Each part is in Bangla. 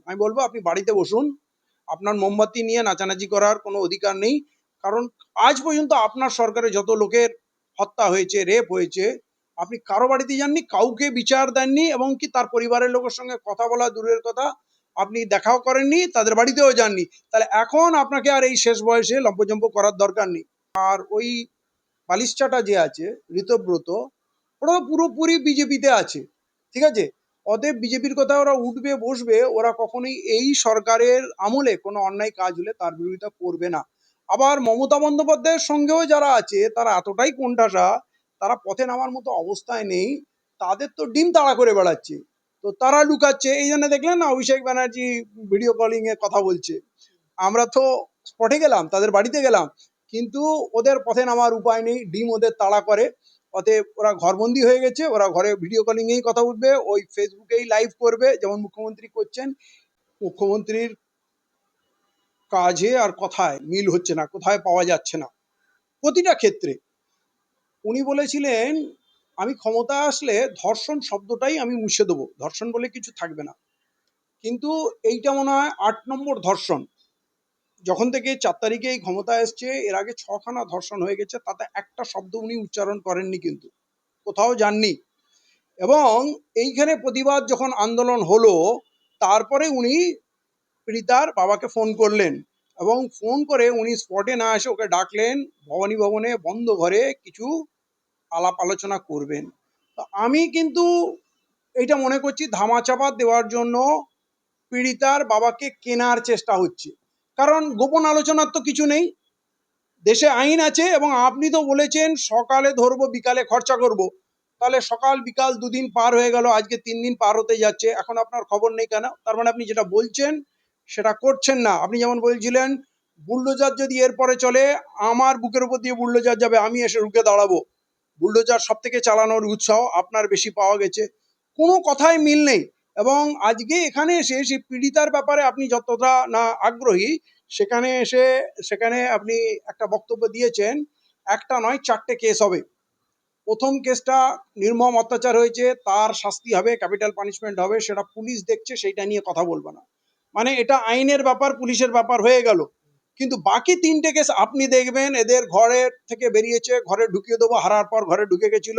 আমি বলবো আপনি বাড়িতে বসুন, আপনার মোমবাতি নিয়ে নাচানাচি করার কোনো অধিকার নেই। কারণ আজ পর্যন্ত আপনার সরকারে যত লোকের হত্যা হয়েছে, রেপ হয়েছে, আপনি কারো বাড়িতে যাননি, কাউকে বিচার দেননি, এবং কি তার পরিবারের লোকের সঙ্গে কথা বলা দূরের কথা, আপনি দেখাও করেননি, তাদের বাড়িতেও যাননি। তাহলে এখন আপনাকে আর এই শেষ বয়সে লম্পজম্প করার দরকার নেই। আর ওই বালিশচাটা যে আছে ঋতব্রত, ওরা পুরোপুরি বিজেপিতে আছে, ঠিক আছে? অতএব বিজেপির কথা ওরা উঠবে বসবে, ওরা কখনোই এই সরকারের আমলে কোনো অন্যায় কাজ হলে তার বিরোধিতা করবে না। আবার মমতা বন্দ্যোপাধ্যায়ের সঙ্গেও যারা আছে তারা এতটাই কোণঠাসা, তারা পথে নামার মতো অবস্থায় নেই, তাদের তো ডিম তাড়া করে বেড়াচ্ছে, তো তারা লুকাচ্ছে। এই জন্য দেখলেন না অভিষেক ব্যানার্জি ভিডিও কলিং এ কথা বলছে, আমরা তো স্পটে গেলাম, তাদের বাড়িতে গেলাম, কিন্তু ওদের পথে নামার উপায় নেই, ডিম ওদের তাড়া করে। অতএব ওরা ঘরবন্দি হয়ে গেছে, ওরা ঘরে ভিডিও কলিং এই কথা উঠবে, ওই ফেসবুকেই লাইভ করবে, যেমন মুখ্যমন্ত্রী করছেন। মুখ্যমন্ত্রীর কাজে আর কথায় মিল হচ্ছে না, কোথায় পাওয়া যাচ্ছে না প্রতিটা ক্ষেত্রে। উনি বলেছিলেন আমি ক্ষমতা আসলে ধর্ষণ শব্দটাই আমি মুছে দেবো, ধর্ষণ বলে কিছু থাকবে না। কিন্তু এইটা মনে হয় 8 নম্বর ধর্ষণ। যখন থেকে 4 তারিখে এই ক্ষমতা এসছে, এর আগে 6খানা ধর্ষণ হয়ে গেছে, তাতে একটা শব্দ উনি উচ্চারণ করেননি, কিন্তু কোথাও যাননি। এবং এইখানে প্রতিবাদ যখন আন্দোলন হলো, তারপরে উনি পীড়িতার বাবাকে ফোন করলেন, এবং ফোন করে উনি স্পটে না এসে ওকে ডাকলেন ভবানী ভবনে বন্ধ ঘরে কিছু আলাপ আলোচনা করবেন। তো আমি কিন্তু এইটা মনে করছি ধামাচাপা দেওয়ার জন্য পীড়িতার বাবাকে কেনার চেষ্টা হচ্ছে। কারণ গোপন আলোচনার তো কিছু নেই, দেশে আইন আছে, এবং আপনি তো বলেছেন সকালে ধরবো বিকালে খরচা করব। তাহলে সকাল বিকাল দুদিন পার হয়ে গেল, আজকে 3 দিন পার হতে যাচ্ছে, এখন আপনার খবর নেই কেন? তার মানে আপনি যেটা বলছেন সেটা করছেন না। আপনি যেমন বলছিলেন বুলডোজার যদি এরপরে চলে, আমার বুকের উপর দিয়ে বুলডোজার যাবে, আমি এসে রুখে দাঁড়াবো। বুলডোজার সব থেকে চালানোর উৎসাহ আপনার বেশি পাওয়া গেছে, কোনো কথায় মিল নেই। এবং আজকে এখানে এসে সেই পীড়িতার ব্যাপারে আপনি যতটা না আগ্রহী, সেখানে আপনি একটা বক্তব্য দিয়েছেন, একটা নয় 4টে কেস হবে। প্রথম কেসটা নির্মম অত্যাচার হয়েছে, তার শাস্তি হবে, ক্যাপিটাল পানিশমেন্ট হবে, সেটা পুলিশ দেখছে, সেইটা নিয়ে কথা বলবো না। মানে এটা আইনের ব্যাপার, পুলিশের ব্যাপার হয়ে গেল। কিন্তু বাকি 3টে কেস আপনি দেখবেন, এদের ঘরের থেকে বেরিয়েছে, ঘরে ঢুকিয়ে দেবো, হারার পর ঘরে ঢুকে গেছিল,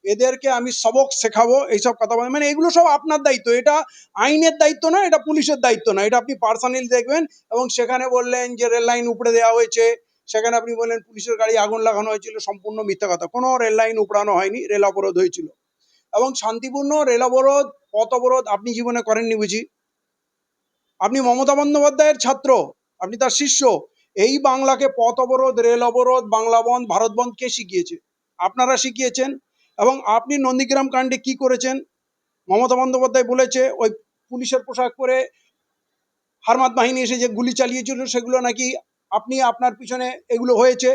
এদেরকে আমি সবক শেখাবো, এইসব কথা বলে, মানে এগুলো সব আপনার দায়িত্ব। এটা আইনের দায়িত্ব না, এটা পুলিশের দায়িত্ব না, এটা আপনি পার্সোনালি দেখবেন। এবং সেখানে বললেন যে রেল লাইন উপড়ে দেওয়া হয়েছে, সেখানে আপনি বললেন পুলিশের গাড়ি আগুন লাগানো হয়েছিল, সম্পূর্ণ মিথ্যা কথা। কোনো রেল লাইন উপড়ানো হয়নি, রেল অবরোধ হয়েছিল। এবং শান্তিপূর্ণ রেল অবরোধ, পথ অবরোধ আপনি জীবনে করেননি বুঝি? আপনি মমতা বন্দ্যোপাধ্যায়ের ছাত্র, আপনি তার শিষ্য। এই বাংলাকে পথ অবরোধ, রেল অবরোধ, বাংলা বন্ধ, ভারত বন্ধ কে শিখিয়েছে? আপনারা শিখিয়েছেন। এবং আপনি নন্দীগ্রাম কাণ্ডে কি করেছেন? মমতা বন্দ্যোপাধ্যায় বলেছে ওই পুলিশের পোশাক পরে হারমাত বাহিনী এসে যে গুলি চালিয়েছিল, সেগুলো নাকি আপনি, আপনার পিছনে এগুলো হয়েছে।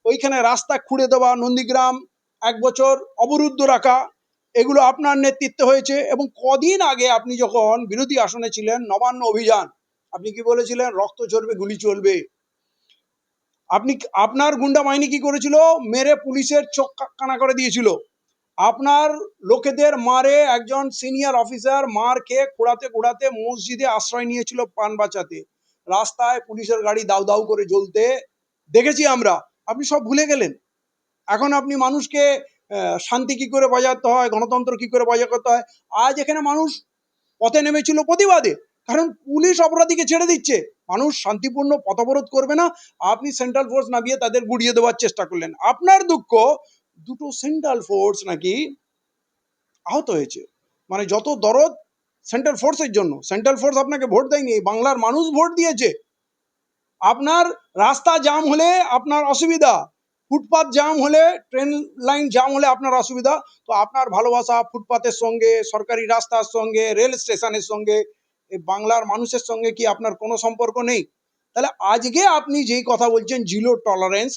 ওইখানে রাস্তা খুঁড়ে দেওয়া, নন্দীগ্রাম 1 বছর অবরুদ্ধ রাখা, এগুলো আপনার নেতৃত্বে হয়েছে। এবং কদিন আগে আপনি যখন বিরোধী আসনে ছিলেন, নবান্ন অভিযান, আপনি কি বলেছিলেন? রক্ত ঝরবে, গুলি চলবে। আপনি, আপনার গুন্ডা বাহিনী কি করেছিল? মেরে পুলিশের চোখ কানা করে দিয়েছিল। আপনার লোকেদের মারে, একজন সিনিয়র অফিসার মার খেয়ে কুড়াতে কুড়াতে মসজিদে আশ্রয় নিয়েছিল প্রাণ বাঁচাতে। রাস্তায় পুলিশের গাড়ি দাউ দাউ করে জ্বলতে দেখেছি আমরা। আপনি সব ভুলে গেলেন। এখন আপনি মানুষকে শান্তি কি করে বজায় রাখতে হয়, গণতন্ত্র কি করে বজায় করতে হয়। আজ এখানে মানুষ পথে নেমেছিল প্রতিবাদে, কারণ পুলিশ অপরাধীকে ছেড়ে দিচ্ছে। মানুষ শান্তিপূর্ণ পথ অবরোধ করবে না, আপনি সেন্ট্রাল ফোর্স নামিয়ে তাদের গুড়িয়ে দেওয়ার চেষ্টা করলেন। আপনার দুঃখ, দুটো সেন্ট্রাল ফোর্স নাকি আহত হয়েছে। মানে যত দরদ সেন্ট্রাল ফোর্সের জন্য। সেন্ট্রাল ফোর্স আপনাকে ভোট দেয়নি, বাংলার মানুষ ভোট দিয়েছে। আপনার রাস্তা জাম হলে আপনার অসুবিধা, ফুটপাথ জাম হলে, ট্রেন লাইন জাম হলে আপনার অসুবিধা। তো আপনার ভালোবাসা ফুটপাথের সঙ্গে, সরকারি রাস্তার সঙ্গে, রেল স্টেশনের সঙ্গে, এই বাংলার মানুষের সঙ্গে কি আপনার কোনো সম্পর্ক নেই? তাহলে আজকে আপনি যেই কথা বলছেন জিরো টলারেন্স,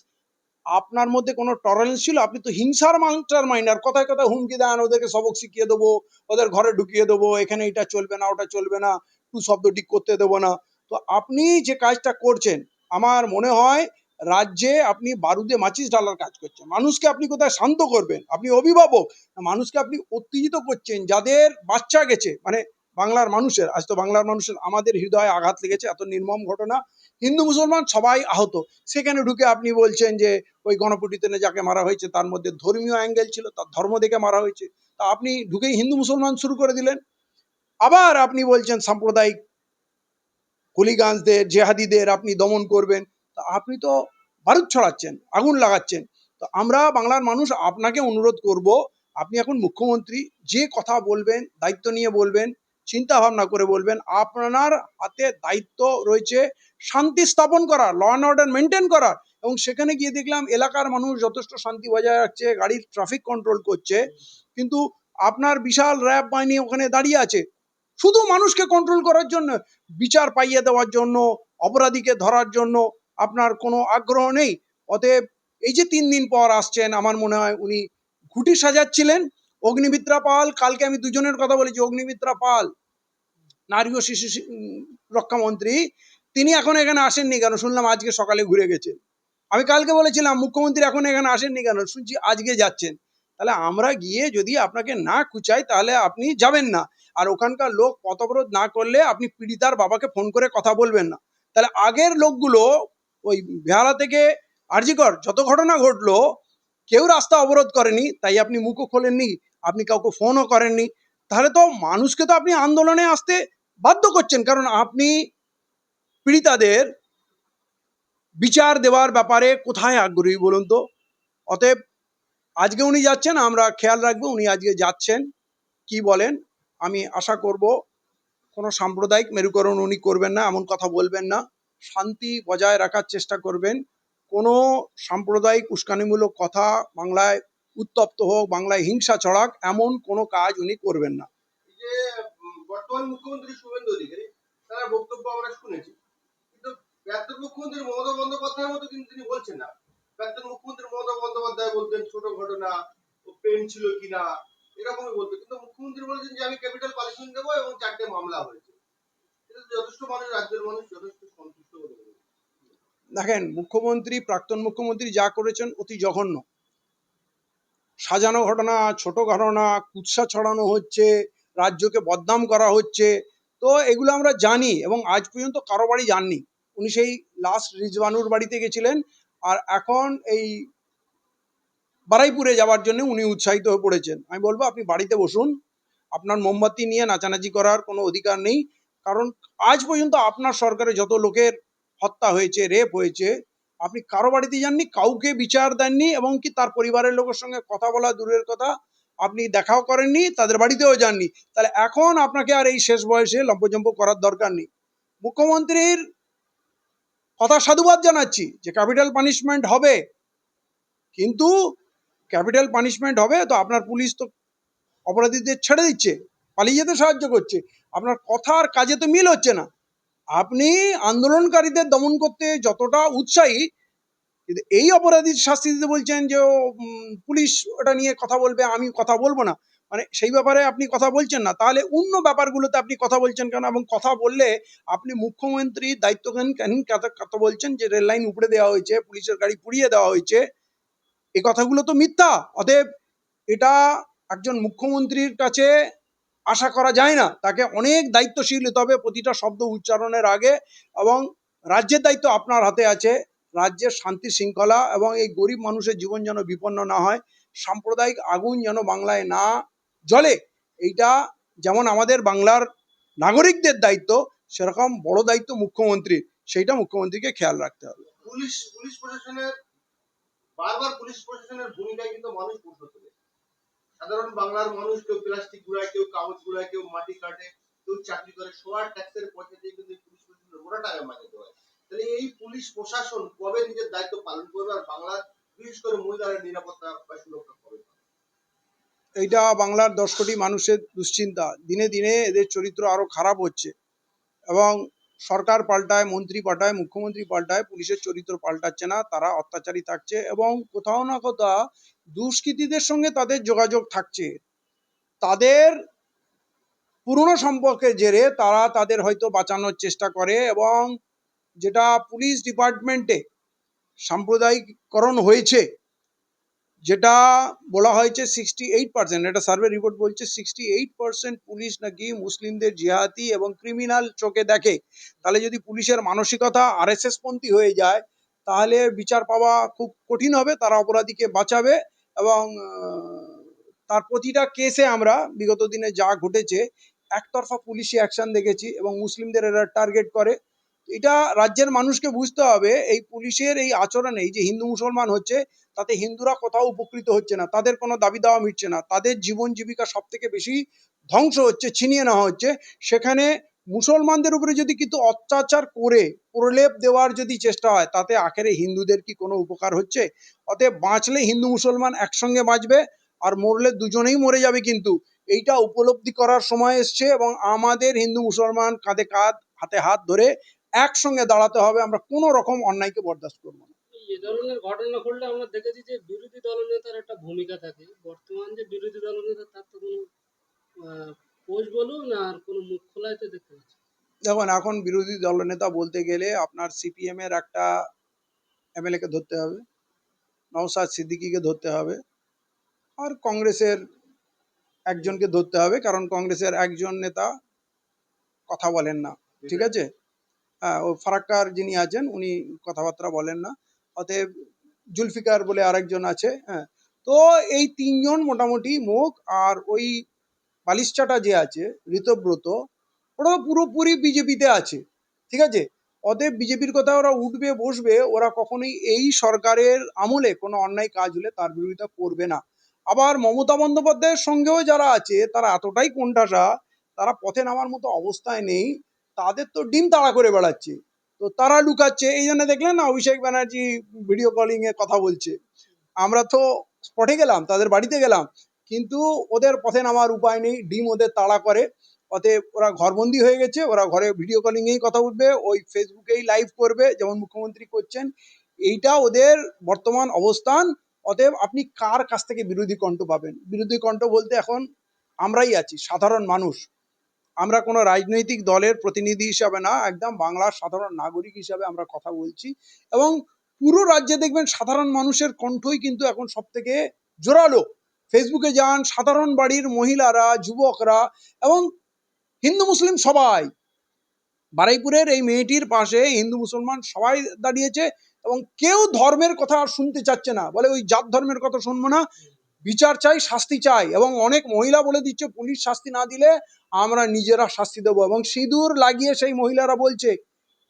আপনার মধ্যে কোনো টলারেন্স ছিল? আপনি তো হিংসার মাস্টার মাইন্ডার, কথায় কথায় হুমকি দেন, ওদেরকে সবক শিখিয়ে দেবো, ওদের ঘরে ঢুকিয়ে দেবো, এখানে এটা চলবে না, ওটা চলবে না, টু শব্দ ঠিক করতে দেবো না। তো আপনি যে কাজটা করছেন, আমার মনে হয় রাজ্যে আপনি বারুদে মাচিস ঢালার কাজ করছেন। মানুষকে আপনি কোথায় শান্ত করবেন? আপনি অভিভাবক, মানুষকে আপনি উত্তেজিত করছেন। যাদের বাচ্চা গেছে, মানে বাংলার মানুষের, আজ তো বাংলার মানুষের আমাদের হৃদয়ে আঘাত লেগেছে, এত নির্মম ঘটনা, হিন্দু মুসলমান সবাই আহত। সেখানে ঢুকে আপনি বলছেন যে ওই গণপিটুনিতে যাকে মারা হয়েছে তার মধ্যে ধর্মীয় অ্যাঙ্গেল ছিল, তার ধর্ম দেখে মারা হয়েছে। তা আপনি ঢুকেই হিন্দু মুসলমান শুরু করে দিলেন। আবার আপনি বলছেন সাম্প্রদায়িক হুলিগানসদের, জেহাদিদের আপনি দমন করবেন। তা আপনি তো বারুদ ছড়াচ্ছেন, আগুন লাগাচ্ছেন। তো আমরা বাংলার মানুষ আপনাকে অনুরোধ করব, আপনি এখন মুখ্যমন্ত্রী, যে কথা বলবেন দায়িত্ব নিয়ে বলবেন, চিন্তা ভাবনা করে বলবেন। আপনার হাতে দায়িত্ব রয়েছে শান্তি স্থাপন করা, ল অ্যান্ড অর্ডার মেনটেন করার। এবং সেখানে গিয়ে দেখলাম এলাকার মানুষ যথেষ্ট শান্তি বজায় রাখছে, গাড়ির ট্রাফিক কন্ট্রোল করছে, কিন্তু আপনার বিশাল র্যাব বাহিনী ওখানে দাঁড়িয়ে আছে শুধু মানুষকে কন্ট্রোল করার জন্য, বিচার পাইয়ে দেওয়ার জন্য, অপরাধীকে ধরার জন্য আপনার কোনো আগ্রহ নেই। অতএব এই যে 3 দিন পর আসছেন, আমার মনে হয় উনি ঘুঁটি সাজাচ্ছিলেন। অগ্নিমিত্রা পাল, কালকে আমি দুজনের কথা বলেছি, অগ্নিমিত্রা পাল নারী ও শিশু রক্ষামন্ত্রী, তিনি এখন এখানে আসেননি কেন? শুনলাম আজকে সকালে ঘুরে গেছেন। আমি কালকে বলেছিলাম মুখ্যমন্ত্রী এখন এখানে আসেননি কেন? শুনছি আজকে যাচ্ছেন। তাহলে আমরা গিয়ে যদি আপনাকে না কুচাই তাহলে আপনি যাবেন না। আর ওখানকার লোক পথ অবরোধ না করলে আপনি পীড়িতার বাবাকে ফোন করে কথা বলবেন না। তাহলে আগের লোকগুলো ওই বেহালা থেকে আরজিকর যত ঘটনা ঘটলো, কেউ রাস্তা অবরোধ করেনি, তাই আপনি মুখও খোলেননি, আপনি কাউকে ফোনও করেননি। তাহলে তো মানুষকে তো আপনি আন্দোলনে আসতে বাধ্য করছেন, কারণ আপনি পীড়িতাদের বিচার দেওয়ার ব্যাপারে কোথায় আগ্রহী বলুন তো? অতএব আজকে উনি যাচ্ছেন, আমরা খেয়াল রাখবো উনি আজকে যাচ্ছেন, কি বলেন। আমি আশা করব কোনো সাম্প্রদায়িক মেরুকরণ উনি করবেন না, এমন কথা বলবেন না, শান্তি বজায় রাখার চেষ্টা করবেন। কোনো সাম্প্রদায়িক উস্কানিমূলক কথা, বাংলায় উত্তপ্ত হোক, বাংলায় হিংসা ছড়াক, এমন কোনো কাজ উনি করবেন না। এই যে বর্তমান মুখ্যমন্ত্রী শুভেন্দু অধিকারী, তার বক্তব্য আমরা শুনেছি, কিন্তু প্রাক্তন মুখ্যমন্ত্রী মমতা বন্দ্যোপাধ্যায়ের মতো কিন্তু তিনি বলছেন না। প্রাক্তন মুখ্যমন্ত্রী মমতা বন্দ্যোপাধ্যায় বলতেন ছোট ঘটনা, ও প্রেম ছিল কিনা এরকমই বলতো, কিন্তু মুখ্যমন্ত্রী বলেছেন যে আমি ক্যাপিটাল পানিশমেন্ট দেবো এবং 4টে মামলা হয়েছে। এটা তো যথেষ্ট মানুষ, রাজ্যের মানুষ যথেষ্ট সন্তুষ্ট বলে মনে হয়। দেখেন, মুখ্যমন্ত্রী, প্রাক্তন মুখ্যমন্ত্রী যা করেছেন অতি জঘন্য। সাজানো ঘটনা, ছোট ঘটনা, কুৎসা ছড়ানো হচ্ছে, রাজ্যকে বদনাম করা হচ্ছে। তো এগুলো আমরা জানি এবং আজ পর্যন্ত কারো বাড়ি যাননি। উনি সেই লাস্ট রিজওয়ানুর বাড়িতে গেছিলেন, আর এখন এই বারুইপুরে যাওয়ার জন্য উনি উৎসাহিত হয়ে পড়েছেন। আমি বলবো আপনি বাড়িতে বসুন, আপনার মোমবাতি নিয়ে নাচানাচি করার কোনো অধিকার নেই। কারণ আজ পর্যন্ত আপনার সরকারে যত লোকের হত্যা হয়েছে, রেপ হয়েছে, আপনি কারো বাড়িতে যাননি, কাউকে বিচার দেননি, এবং কি তার পরিবারের লোকের সঙ্গে কথা বলা দূরের কথা, আপনি দেখাও করেননি, তাদের বাড়িতেও যাননি। তাহলে এখন আপনাকে আর এই শেষ বয়সে লম্পজম্প করার দরকার নেই। মুখ্যমন্ত্রীর কথা সাধুবাদ জানাচ্ছি যে ক্যাপিটাল পানিশমেন্ট হবে, কিন্তু ক্যাপিটাল পানিশমেন্ট হবে তো আপনার পুলিশ তো অপরাধীদের ছেড়ে দিচ্ছে, পালিয়ে যেতে সাহায্য করছে। আপনার কথা আর কাজে তো মিল হচ্ছে না। আপনি আন্দোলনকারীদের দমন করতে যতটা উৎসাহী, কিন্তু এই অপরাধীর শাস্তি দিতে বলছেন যে পুলিশ ওটা নিয়ে কথা বলবে, আমি কথা বলবো না, মানে সেই ব্যাপারে আপনি কথা বলছেন না। তাহলে অন্য ব্যাপারগুলোতে আপনি কথা বলছেন কেন? এবং কথা বললে আপনি মুখ্যমন্ত্রী দায়িত্বজ্ঞান কেন কথা বলছেন যে রেল লাইন উপড়ে দেওয়া হয়েছে, পুলিশের গাড়ি পুড়িয়ে দেওয়া হয়েছে, এই কথাগুলো তো মিথ্যা। অতএব এটা একজন মুখ্যমন্ত্রীর কাছে আশা করা যায় না। তাকে অনেক দায়িত্বশীল হতে হবে প্রতিটা শব্দ উচ্চারণের আগে। এবং রাজ্যের দায়িত্ব আপনার হাতে আছে, রাজ্যের শান্তি শৃঙ্খলা এবং এই গরিব মানুষের জীবন যেন বিপন্ন না হয়, সাম্প্রদায়িক আগুন যেন বাংলায় না জ্বলে, এইটা যেমন আমাদের বাংলার নাগরিকদের দায়িত্ব, সেরকম বড় দায়িত্ব মুখ্যমন্ত্রীর, সেইটা মুখ্যমন্ত্রীকে খেয়াল রাখতে হবে। পুলিশ পুলিশ প্রশাসনের বারবার পুলিশ প্রশাসনের ভূমিকায় কিন্তু মানুষ প্রশ্ন তোলে। সাধারণ বাংলার মানুষ কেউ প্লাস্টিক গুড়ায়, কেউ কাগজ গুড়ায়, কেউ মাটি কাটে, কেউ চাকরি করে, সবার ট্যাক্সের পয়সা দিয়ে কিন্তু পুলিশ প্রশাসনের মোটা টাকা মাইনে দেওয়া হয়। তাহলে এই পুলিশ প্রশাসন কবে নিজের দায়িত্ব পালন করবে, আর বাংলার বিশেষ করে মহিলাদের নিরাপত্তা বা সুরক্ষা কবে পাবে? এইটা বাংলার 10 কোটি মানুষের দুশ্চিন্তা। দিনে দিনে এদের চরিত্র আরো খারাপ হচ্ছে, এবং সরকার পাল্টায়, মন্ত্রী পাল্টায়, মুখ্যমন্ত্রী পাল্টায়, পুলিশের চরিত্র পাল্টাচ্ছে না, তারা অত্যাচারী থাকছে, এবং কোথাও না কোথাও দুষ্কৃতীদের সঙ্গে তাদের যোগাযোগ থাকছে। তাদের পুরনো সম্পর্কের জেরে তারা তাদের হয়তো বাঁচানোর চেষ্টা করে, এবং যেটা পুলিশ ডিপার্টমেন্টে সাম্প্রদায়িককরণ হয়েছে, যেটা বলা হয়েছে 68%, এটা সার্ভে রিপোর্ট বলছে 68% পুলিশ নাকি মুসলিমদের জিহাদি এবং ক্রিমিনাল চোখে দেখে। তাহলে যদি পুলিশের মানসিকতা আরএসএস পন্থী হয়ে যায় তাহলে বিচার পাওয়া খুব কঠিন হবে, তারা অপরাধীকে বাঁচাবে। এবং তার প্রতিটা কেসে আমরা বিগত দিনে যা ঘটেছে একতরফা পুলিশি অ্যাকশন দেখেছি এবং মুসলিমদের এরা টার্গেট করে। এটা রাজ্যের মানুষকে বুঝতে হবে, এই পুলিশের এই আচরণে এই যে হিন্দু মুসলমান হচ্ছে তাতে হিন্দুরা কোথাও উপকৃত হচ্ছে না, তাদের কোনো দাবি দাওয়া মিটছে না, তাদের জীবন জীবিকা সব থেকে বেশি ধ্বংস হচ্ছে, ছিনিয়ে নেওয়া হচ্ছে। সেখানে মুসলমানদের উপরে যদি কিন্তু অত্যাচার করে প্রলেপ দেওয়ার যদি চেষ্টা হয় তাতে আখেরে হিন্দুদের কি কোনো উপকার হচ্ছে? অতএব বাঁচলে হিন্দু মুসলমান একসঙ্গে বাঁচবে, আর মরলে দুজনেই মরে যাবে। কিন্তু এইটা উপলব্ধি করার সময় এসছে এবং আমাদের হিন্দু মুসলমান কাঁধে কাঁধ হাতে হাত ধরে একসঙ্গে দাঁড়াতে হবে। আমরা কোনো রকম অন্যায়কে বরদাস্ত করবো না। এ ধরনের ঘটনা ঘটলে আমরা দেখেছি যে বিরোধী দলনেতার একটা ভূমিকা থাকে। বর্তমান যে বিরোধী দলনেতা তার তো কোনো পোস্ট বলুন আর কোনো মুখ খোলাই তো দেখতে পাচ্ছি না। দেখুন, এখন বিরোধী দলনেতা বলতে গেলে আপনার সিপিএম এর একটা এমএলএ কে ধরতে হবে, নওশাদ সিদ্দিকীকে ধরতে হবে, আর কংগ্রেসের একজনকে ধরতে হবে, কারণ কংগ্রেসের একজন নেতা কথা বলেন না। ঠিক আছে, হ্যাঁ, ও ফারাক্কার যিনি আছেন উনি কথাবার্তা বলেন না। অতএব জুলফিকার বলে আরেকজন আছে, হ্যাঁ। তো এই তিনজন মোটামুটি মুখ। আর ওই বালিশচাটা যে আছে ঋতব্রত, ওরা তো পুরোপুরি বিজেপিতে আছে। ঠিক আছে, অতএব বিজেপির কথা ওরা উঠবে বসবে, ওরা কখনোই এই সরকারের আমলে কোনো অন্যায় কাজ হলে তার বিরোধিতা করবে না। আবার মমতা বন্দ্যোপাধ্যায়ের সঙ্গেও যারা আছে তারা এতটাই কোণঠাসা, তারা পথে নামার মতো অবস্থায় নেই, তাদের তো ডিম তাড়া করে বেড়াচ্ছে, তো তারা লুকাচ্ছে। এই জন্য দেখলেন না অভিষেক ব্যানার্জি ভিডিও কলিং এ কথা বলছে, আমরা তো স্পটে গেলাম, তাদের বাড়িতে গেলাম, কিন্তু ওদের পথে নামার উপায় নেই, ডিম ওদের তাড়া করে। অতএব ওরা ঘরবন্দি হয়ে গেছে, ওরা ঘরে ভিডিও কলিং এই কথা উঠবে, ওই ফেসবুকেই লাইভ করবে যেমন মুখ্যমন্ত্রী করছেন। এইটা ওদের বর্তমান অবস্থান। অতএব আপনি কার কাছ থেকে বিরোধী কণ্ঠ পাবেন? বিরোধী কণ্ঠ বলতে এখন আমরাই আছি, সাধারণ মানুষ। আমরা কোনো রাজনৈতিক দলের প্রতিনিধি হিসাবে না, একদম বাংলার সাধারণ নাগরিক হিসাবে আমরা কথা বলছি। এবং পুরো রাজ্যে দেখবেন সাধারণ মানুষের কণ্ঠই কিন্তু এখন সব থেকে জোরালো। ফেসবুকে যান, সাধারণ বাড়ির মহিলারা, যুবকরা এবং হিন্দু মুসলিম সবাই, বারুইপুরের এই মেয়েটির পাশে হিন্দু মুসলমান সবাই দাঁড়িয়েছে। এবং কেউ ধর্মের কথা আর শুনতে চাচ্ছে না, বলে ওই জাত ধর্মের কথা শুনবো না, বিচার চাই, শাস্তি চাই। এবং অনেক মহিলা বলে দিচ্ছে পুলিশ শাস্তি না দিলে আমরা নিজেরা শাস্তি দেবো। এবং সিঁদুর লাগিয়ে সেই মহিলারা বলছে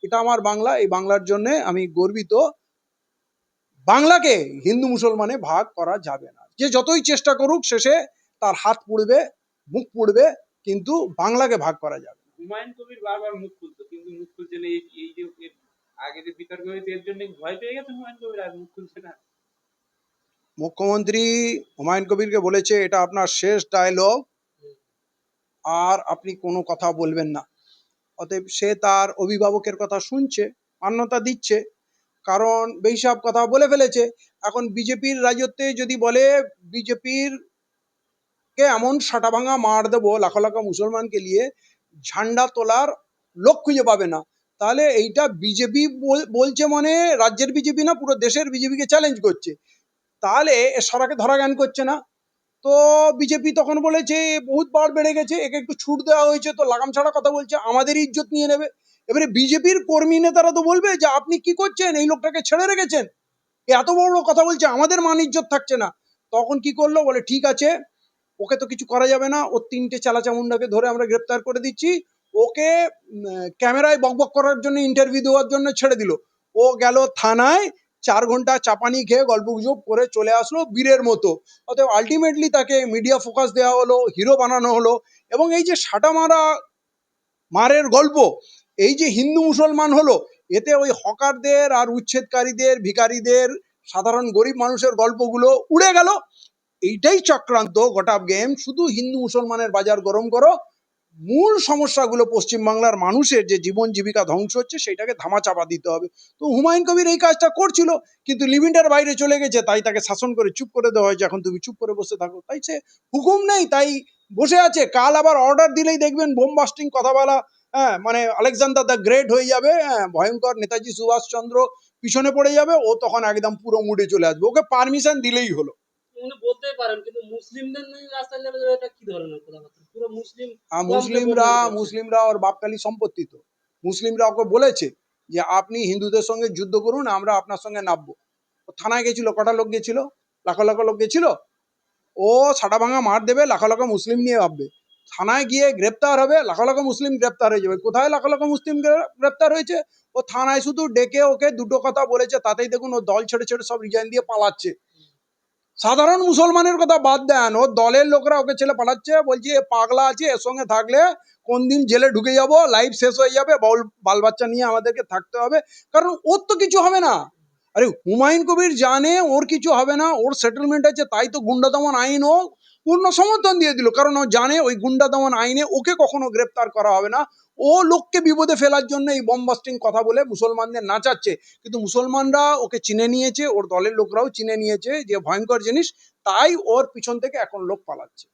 এটা আমার বাংলা, এই বাংলার জন্য আমি গর্বিত। বাংলাকে হিন্দু মুসলমানে ভাগ করা যাবে না, যে যতই চেষ্টা করুক শেষে তার হাত পুড়বে, মুখ পুড়বে, কিন্তু বাংলাকে ভাগ করা যাবে না। হুমায়ুন কবির বারবার মুখ খুলতো, কিন্তু মুখ খুলছে না। এই যে আগে যে বিতর্ক হয়েছে এর জন্য ভয় পেয়ে গেছে হুমায়ুন কবির, আর মুখ খুলছে না। মুখ্যমন্ত্রী হুমায়ুন কবিরকে বলেছে এটা আপনার শেষ ডায়লগ, আর আপনি কোনো কথা বলবেন না। অতএব সে তার অভিভাবকের কথা শুনছে, মান্যতা দিচ্ছে, কারণ বেহিসাব কথা বলে ফেলেছে। এখন বিজেপির রাজত্বে যদি বলে বিজেপির কে এমন সাটা ভাঙা মার দেবো লাখো লাখো মুসলমানকে নিয়ে, ঝান্ডা তোলার লোক খুঁজে পাবে না। তাহলে এইটা বিজেপি বলছে, মানে রাজ্যের বিজেপি না, পুরো দেশের বিজেপিকে চ্যালেঞ্জ করছে। তাহলে এ সরাকে ধরা জ্ঞান করছে না। তো বিজেপি তখন বলেছে বহুত বার বেড়ে গেছে, একে একটু ছুট দেওয়া হয়েছে, তো লাগাম ছাড়া কথা বলছে, আমাদের ইজ্জত নিয়ে নেবে। এবারে বিজেপির কর্মী নেতারা তো বলবে যে আপনি কি করছেন, এই লোকটাকে ছেড়ে রেখেছেন, এত বড় বড় কথা বলছে, আমাদের মান ইজ্জত থাকছে না। তখন কি করলো, বলে ঠিক আছে, ওকে তো কিছু করা যাবে না, ওর তিনটে চালাচামুন্ডাকে ধরে আমরা গ্রেপ্তার করে দিচ্ছি, ওকে ক্যামেরায় বকবক করার জন্য, ইন্টারভিউ দেওয়ার জন্য ছেড়ে দিল। ও গেল থানায়, 4 ঘন্টা চাপানি খেয়ে গল্প গুজব করে চলে আসলো বীরের মতো। অতএব আলটিমেটলি তাকে মিডিয়া ফোকাস দেওয়া হলো, হিরো বানানো হলো। এবং এই যে সাটা মারা মারের গল্প, এই যে হিন্দু মুসলমান হলো, এতে ওই হকারদের আর উচ্ছেদকারীদের, ভিখারিদের, সাধারণ গরিব মানুষের গল্পগুলো উড়ে গেল। এইটাই চক্রান্ত, গোটা গেম। শুধু হিন্দু মুসলমানের বাজার গরম করো, মূল সমস্যাগুলো পশ্চিমবাংলার মানুষের যে জীবন জীবিকা ধ্বংস হচ্ছে সেটাকে ধামাচাপা দিতে হবে। তো হুমায়ুন কবির এই কাজটা করছিল, কিন্তু লিমিটের বাইরে চলে গেছে, তাই তাকে শাসন করে চুপ করে দেওয়া হয়েছে, এখন তুমি চুপ করে বসে থাকো। তাই সে হুকুম নেই, তাই বসে আছে। কাল আবার অর্ডার দিলেই দেখবেন বোম বাস্টিং কথা বলা, হ্যাঁ, মানে আলেকজান্ডার দ্য গ্রেট হয়ে যাবে, হ্যাঁ, ভয়ঙ্কর নেতাজি সুভাষচন্দ্র পিছনে পড়ে যাবে, ও তখন একদম পুরো মুডে চলে আসবে, ওকে পারমিশন দিলেই হলো। উনি বলতেই পারেন, কিন্তু মুসলিমদের নিয়ে রাস্তায় নেমে এটা কি ধরনের কথাবার্তা? পুরো মুসলিম আর কমকে বদনাম করছে। মুসলিমরা ওর বাপকালী সম্পত্তি তো। মুসলিমরা ওকে বলেছে যে আপনি হিন্দুদের সঙ্গে যুদ্ধ করুন, আমরা আপনার সঙ্গে নামবো। ও থানায় গেছিল, কটা লোক গেছিল? লাখো লাখো লোক গেছিল। ও সাটা ভাঙা মার দেবে, লাখো লাখো মুসলিম নিয়ে ভাববে। থানায় গিয়ে গ্রেপ্তার হবে, লাখো লাখো মুসলিম গ্রেপ্তার হয়ে যাবে। কোথায় লাখো লাখো মুসলিম গ্রেপ্তার হয়েছে? ও থানায় শুধু ডেকে ওকে দুটো কথা বলেছে, তাতেই দেখুন ও দল ছেড়ে ছেড়ে সব রিজাইন দিয়ে পালাচ্ছে। সাধারণ মুসলমানের কথা বাদ দেন, ওর দলের লোকরা ওকে ছেলে পাঠাচ্ছে, বলছে এ পাগলা আছে, এর সঙ্গে থাকলে কোন দিন জেলে ঢুকে যাব, লাইফ শেষ হয়ে যাবে, বাল বাচ্চা নিয়ে আমাদেরকে থাকতে হবে। কারণ ওর তো কিছু হবে না। আরে হুমায়ুন কবির জানে ওর কিছু হবে না, ওর সেটেলমেন্ট আছে, তাই তো গুন্ডা দমন আইন ও পূর্ণ সমর্থন দিয়ে দিল। কারণ ও জানে ওই গুন্ডা দমন আইনে ওকে কখনো গ্রেপ্তার করা হবে না। ও লোককে বিপদে ফেলার জন্য এই বম বাস্টিং কথা বলে মুসলমানদের নাচাচ্ছে। কিন্তু মুসলমানরা ওকে চিনে নিয়েছে, ওর দলের লোকরাও চিনে নিয়েছে যে ভয়ঙ্কর জিনিস, তাই ওর পিছন থেকে এখন লোক পালাচ্ছে।